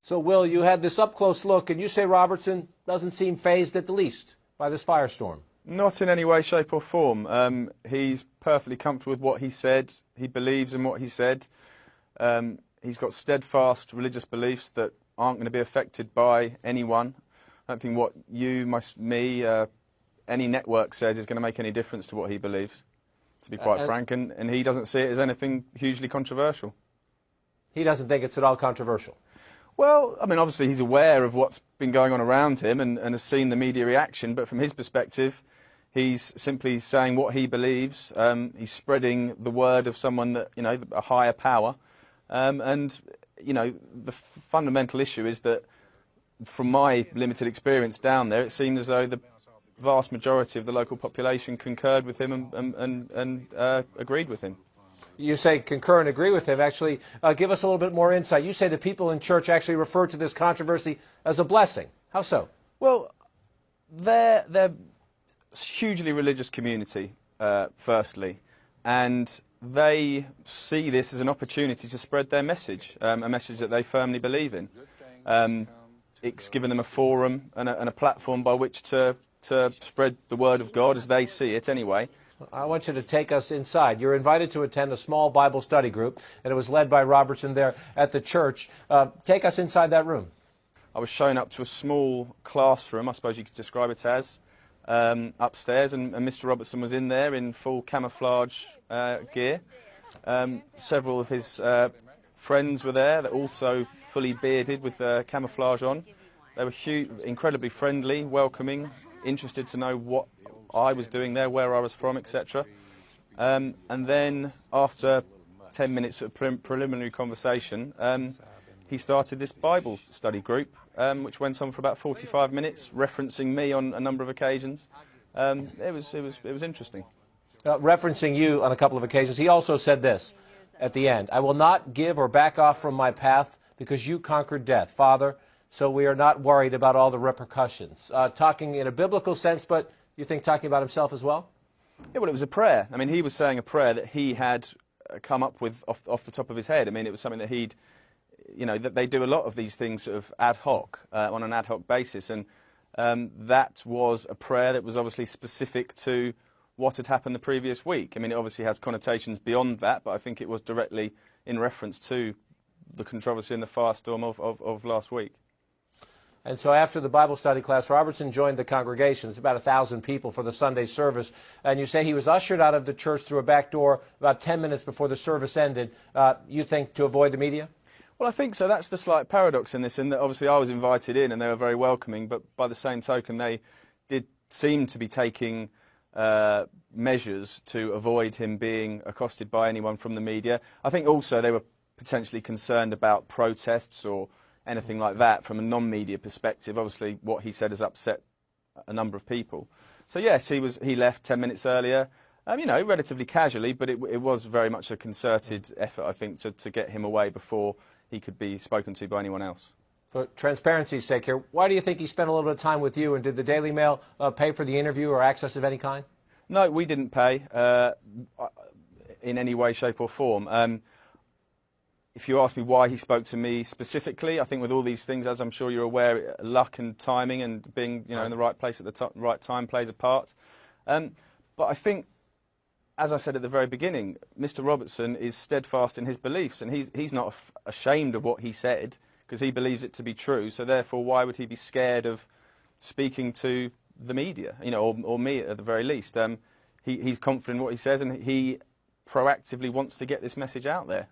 So, Will, you had this up-close look, and you say Robertson doesn't seem fazed at the least by this firestorm. Not in any way, shape or form. He's perfectly comfortable with what he said. He believes in what he said. He's got steadfast religious beliefs that aren't going to be affected by anyone. I don't think what you, me, any network says is going to make any difference to what he believes, to be quite frank, and he doesn't see it as anything hugely controversial. He doesn't think it's at all controversial? Well, I mean, obviously he's aware of what's been going on around him and has seen the media reaction, but from his perspective, he's simply saying what he believes. He's spreading the word of someone that, you know, a higher power. And, you know, the fundamental issue is that, from my limited experience down there, it seemed as though the vast majority of the local population concurred with him and agreed with him. You say concur and agree with him. Actually, give us a little bit more insight. You say the people in church actually refer to this controversy as a blessing. How so? Well, they're a hugely religious community, firstly, and they see this as an opportunity to spread their message, a message that they firmly believe in. It's given them a forum and a platform by which to spread the word of God as they see it anyway. I want you to take us inside. You're invited to attend a small Bible study group, and it was led by Robertson there at the church. Take us inside that room. I was shown up to a small classroom, I suppose you could describe it as, upstairs, and Mr. Robertson was in there in full camouflage gear. Several of his friends were there, that also fully bearded with camouflage on. They were incredibly friendly, welcoming, interested to know what I was doing there, where I was from, etc. And then, after 10 minutes of preliminary conversation, he started this Bible study group, which went on for about 45 minutes, referencing me on a number of occasions. It was interesting. Referencing you on a couple of occasions, he also said this at the end: "I will not give or back off from my path because you conquered death, Father, so we are not worried about all the repercussions." Talking in a biblical sense, but you think talking about himself as well? Yeah, well, it was a prayer. I mean, he was saying a prayer that he had come up with off the top of his head. I mean, it was something that he'd, you know, that they do a lot of these things sort of ad hoc, on an ad hoc basis, and that was a prayer that was obviously specific to what had happened the previous week. I mean, it obviously has connotations beyond that, but I think it was directly in reference to the controversy in the firestorm of last week. And so after the Bible study class, Robertson joined the congregation. It's about 1,000 people for the Sunday service. And you say he was ushered out of the church through a back door about 10 minutes before the service ended. You think to avoid the media? Well, I think so. That's the slight paradox in this, in that obviously I was invited in and they were very welcoming, but by the same token they did seem to be taking measures to avoid him being accosted by anyone from the media. I think also they were potentially concerned about protests or anything like that from a non-media perspective. Obviously what he said has upset a number of people. So yes, he left 10 minutes earlier, you know, relatively casually, but it was very much a concerted effort, I think, to get him away before he could be spoken to by anyone else. For transparency's sake here, why do you think he spent a little bit of time with you, and did the Daily Mail pay for the interview or access of any kind? No, we didn't pay in any way, shape or form. If you ask me why he spoke to me specifically, I think with all these things, as I'm sure you're aware, luck and timing and being, you know, in the right place at the right time plays a part. But I think, as I said at the very beginning, Mr. Robertson is steadfast in his beliefs, and he's not ashamed of what he said because he believes it to be true. So therefore, why would he be scared of speaking to the media, you know, or me at the very least? He's confident in what he says, and he proactively wants to get this message out there.